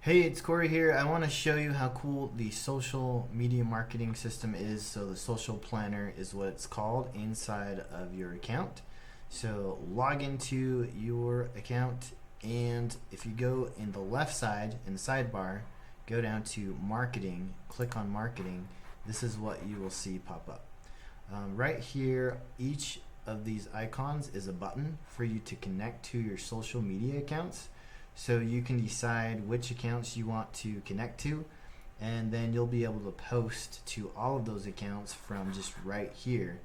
Hey, it's Corey here. I want to show you how cool the social media marketing system is. So the social planner is what it's called inside of your account. So log into your account, and if you go in the left side in the sidebar, go down to marketing, click on marketing. This is what you will see pop up. Right here, each of these icons is a button for you to connect to your social media accounts. So you can decide which accounts you want to connect to, and then you'll be able to post to all of those accounts from just right here.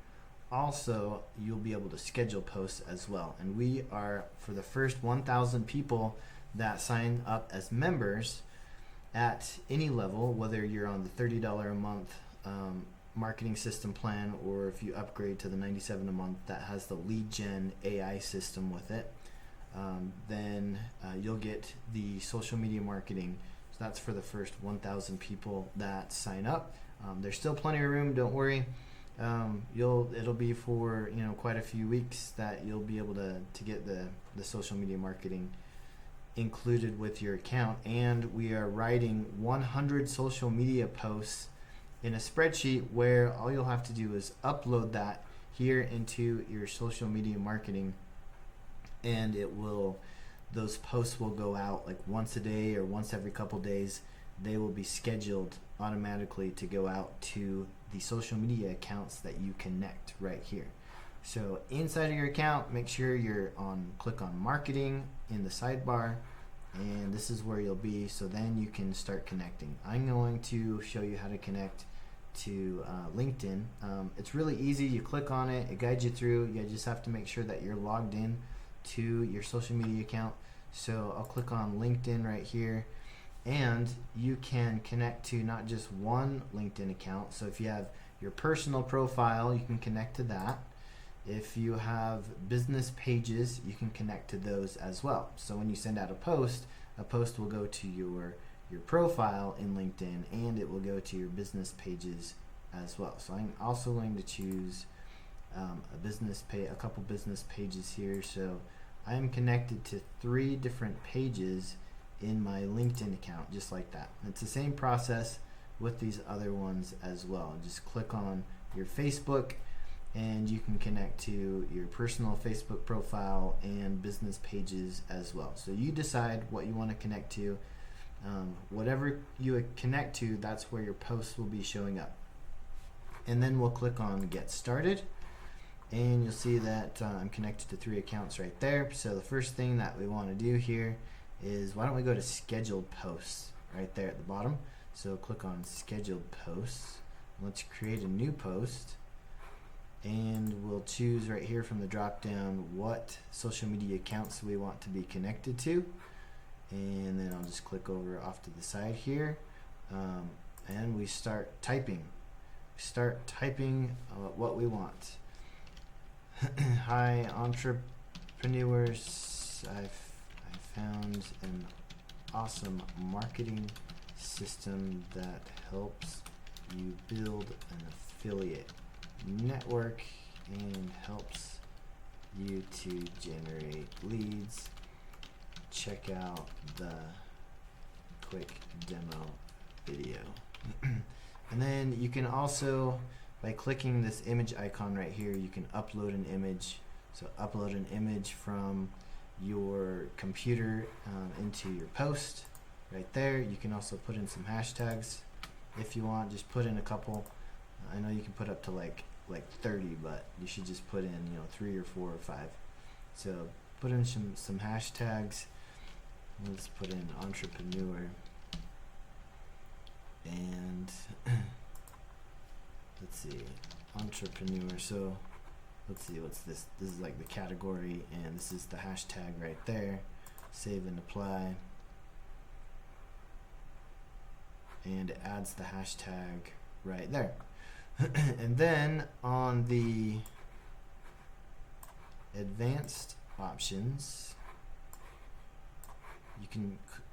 Also, you'll be able to schedule posts as well. And we are, for the first 1,000 people that sign up as members at any level, whether you're on the $30 a month marketing system plan, or if you upgrade to the $97 a month that has the lead gen AI system with it, then you'll get the social media marketing. So that's for the first 1,000 people that sign up. There's still plenty of room. Don't worry. It'll be for quite a few weeks that you'll be able to get the social media marketing included with your account. And we are writing 100 social media posts in a spreadsheet where all you'll have to do is upload that here into your social media marketing, and those posts will go out like once a day or once every couple days. They will be scheduled automatically to go out to the social media accounts that you connect right here. So inside of your account, make sure click on marketing in the sidebar, and this is where you'll be. So then you can start connecting. I'm going to show you how to connect to LinkedIn. It's really easy. You click on it, it guides you through. You just have to make sure that you're logged in to your social media account. So I'll click on LinkedIn right here, and you can connect to not just one LinkedIn account. So if you have your personal profile, you can connect to that. If you have business pages, you can connect to those as well. So when you send out a post will go to your profile in LinkedIn, and it will go to your business pages as well. So I'm also going to choose a couple business pages here. So I am connected to 3 different pages in my LinkedIn account, just like that. And it's the same process with these other ones as well. Just click on your Facebook, and you can connect to your personal Facebook profile and business pages as well. So you decide what you want to connect to. Whatever you connect to, that's where your posts will be showing up. And then we'll click on Get Started, and you'll see that I'm connected to 3 accounts right there. So the first thing that we want to do here is, why don't we go to Scheduled Posts right there at the bottom. So click on Scheduled Posts. Let's create a new post, and we'll choose right here from the drop down what social media accounts we want to be connected to. And then I'll just click over off to the side here, and we start typing. What we want. Hi entrepreneurs, I found an awesome marketing system that helps you build an affiliate network and helps you to generate leads. Check out the quick demo video. And then you can also, by clicking this image icon right here, you can upload an image. So upload an image from your computer into your post right there. You can also put in some hashtags if you want. Just put in a couple. I know you can put up to like 30, but you should just put in 3 or 4 or 5. So put in some hashtags. Let's put in entrepreneur, and let's see, entrepreneur. So let's see, what's this? This is like the category, and this is the hashtag right there. Save and apply, and it adds the hashtag right there. And then on the advanced options,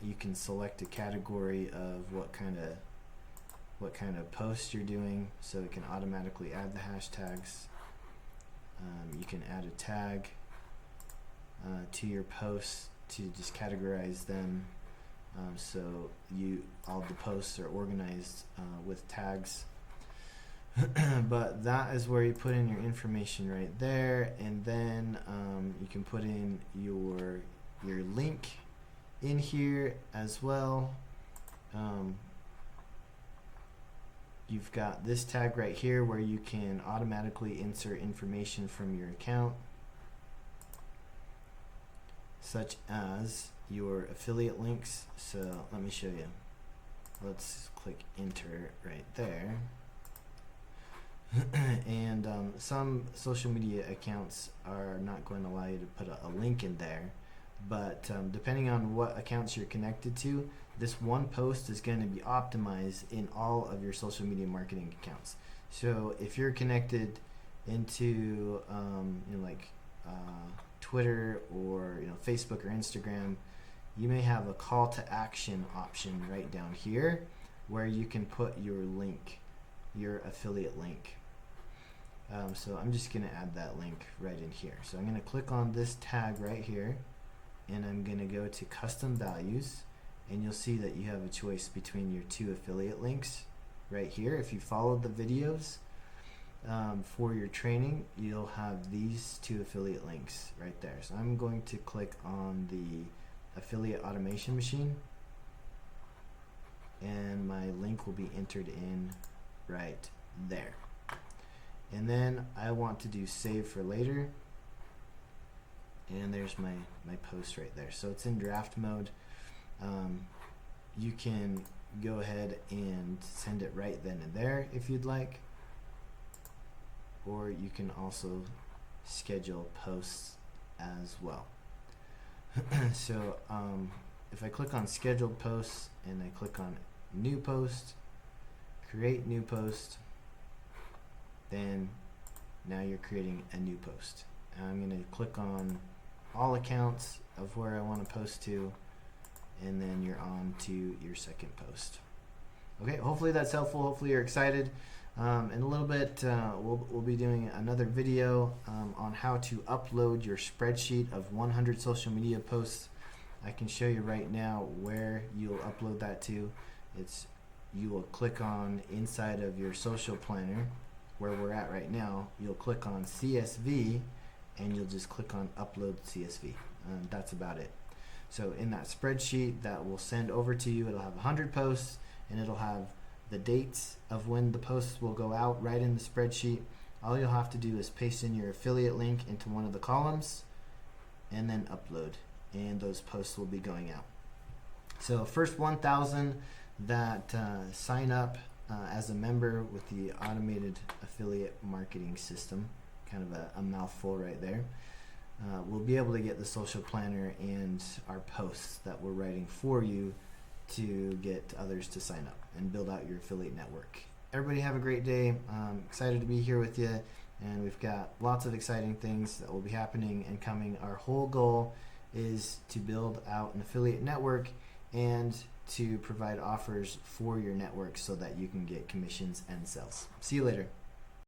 you can select a category of what kind of post you're doing, so it can automatically add the hashtags. You can add a tag to your posts to just categorize them So all the posts are organized with tags. But that is where you put in your information right there, and then you can put in your link in here as well. You've got this tag right here where you can automatically insert information from your account, such as your affiliate links. So let me show you. Let's click enter right there. And some social media accounts are not going to allow you to put a link in there, but depending on what accounts you're connected to, this one post is going to be optimized in all of your social media marketing accounts. So if you're connected into Twitter or Facebook or Instagram, you may have a call to action option right down here where you can put your link, your affiliate link. So I'm just going to add that link right in here. So I'm going to click on this tag right here, and I'm going to go to custom values, and you'll see that you have a choice between your two affiliate links right here. If you followed the videos for your training, you'll have these two affiliate links right there. So I'm going to click on the affiliate automation machine, and my link will be entered in right there. And then I want to do save for later, and there's my post right there. So it's in draft mode. You can go ahead and send it right then and there if you'd like, or you can also schedule posts as well. So if I click on scheduled posts and I click on new post, create new post, then now you're creating a new post. And I'm going to click on all accounts of where I want to post to, and then you're on to your second post. Okay, hopefully that's helpful. Hopefully you're excited. In a little bit, we'll be doing another video on how to upload your spreadsheet of 100 social media posts. I can show you right now where you'll upload that to. You will click on inside of your social planner, where we're at right now. You'll click on CSV, and you'll just click on upload CSV. That's about it. So in that spreadsheet that we'll send over to you, it'll have 100 posts, and it'll have the dates of when the posts will go out right in the spreadsheet. All you'll have to do is paste in your affiliate link into one of the columns and then upload, and those posts will be going out. So first 1,000 that sign up as a member with the automated affiliate marketing system, kind of a mouthful right there, we'll be able to get the social planner and our posts that we're writing for you to get others to sign up and build out your affiliate network. Everybody have a great day. Excited to be here with you, and we've got lots of exciting things that will be happening and coming. Our whole goal is to build out an affiliate network and to provide offers for your network so that you can get commissions and sales. See you later.